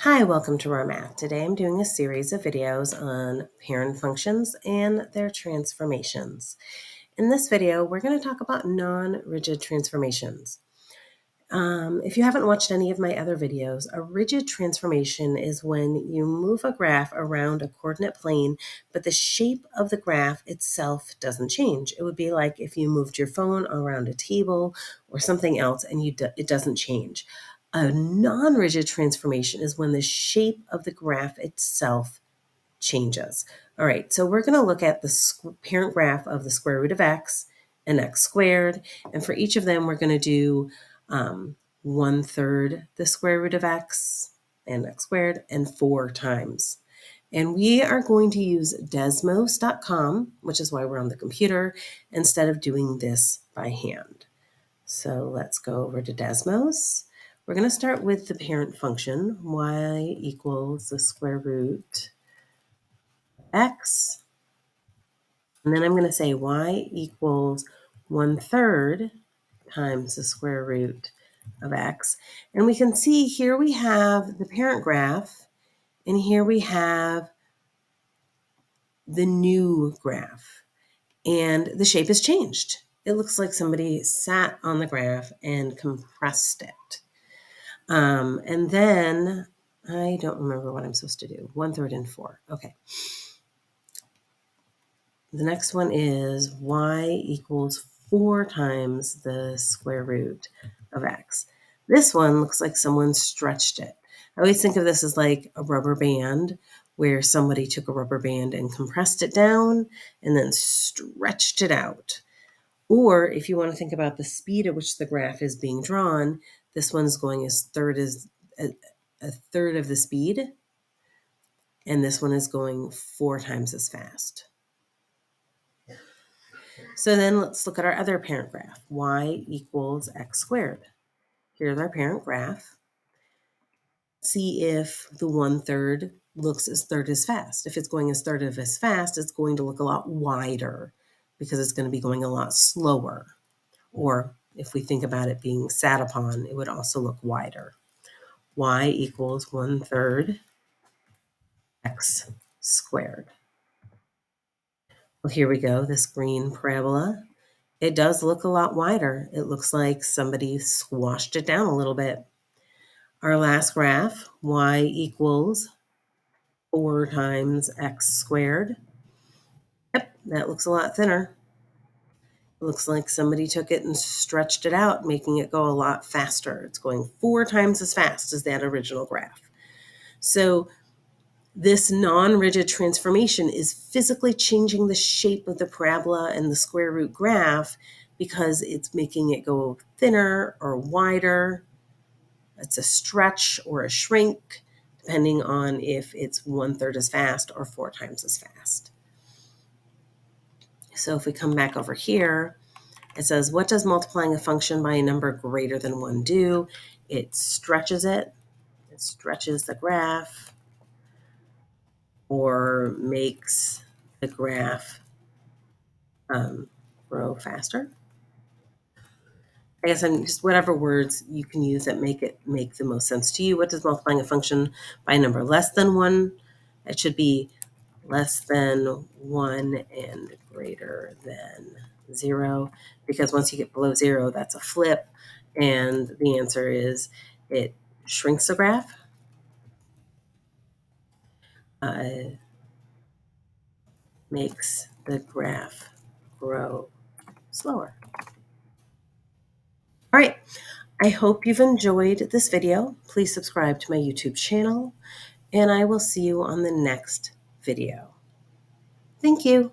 Hi, welcome to Raw Math. Today I'm doing a series of videos on parent functions and their transformations. In this video, we're going to talk about non-rigid transformations. If you haven't watched any of my other videos, a rigid transformation is when you move a graph around a coordinate plane, but the shape of the graph itself doesn't change. It would be like if you moved your phone around a table or something else and it doesn't change. A non-rigid transformation is when the shape of the graph itself changes. All right, so we're going to look at the parent graph of the square root of x and x squared. And for each of them, we're going to do 1/3 the square root of x and x squared and 4 times. And we are going to use Desmos.com, which is why we're on the computer, instead of doing this by hand. So let's go over to Desmos. We're going to start with the parent function, y equals the square root x. And then I'm going to say y equals 1/3 times the square root of x. And we can see here we have the parent graph, and here we have the new graph. And the shape has changed. It looks like somebody sat on the graph and compressed it. And then I don't remember what I'm supposed to do. 1/3 and 4. Okay. The next one is y equals 4 times the square root of x. This one looks like someone stretched it. I always think of this as like a rubber band, where somebody took a rubber band and compressed it down and then stretched it out. Or if you want to think about the speed at which the graph is being drawn, this one's going a third of the speed, and this one is going 4 times as fast. So then let's look at our other parent graph, y equals x squared. Here's our parent graph. See if the 1/3 looks as third as fast. If it's going as third of as fast, it's going to look a lot wider because it's going to be going a lot slower. Or if we think about it being sat upon, it would also look wider. Y equals 1/3 x squared. Well, here we go, this green parabola. It does look a lot wider. It looks like somebody squashed it down a little bit. Our last graph, y equals 4 times x squared. Yep, that looks a lot thinner. It looks like somebody took it and stretched it out, making it go a lot faster. It's going 4 times as fast as that original graph. So this non-rigid transformation is physically changing the shape of the parabola and the square root graph because it's making it go thinner or wider. It's a stretch or a shrink, depending on if it's 1/3 as fast or 4 times as fast. So if we come back over here, it says, what does multiplying a function by a number greater than 1 do? It stretches it. It stretches the graph or makes the graph grow faster. I guess I'm just whatever words you can use that make the most sense to you. What does multiplying a function by a number less than 1? It should be less than 1 and greater than 0, because once you get below 0, that's a flip, and the answer is it shrinks the graph, makes the graph grow slower. All right, I hope you've enjoyed this video. Please subscribe to my YouTube channel, and I will see you on the next video. Thank you.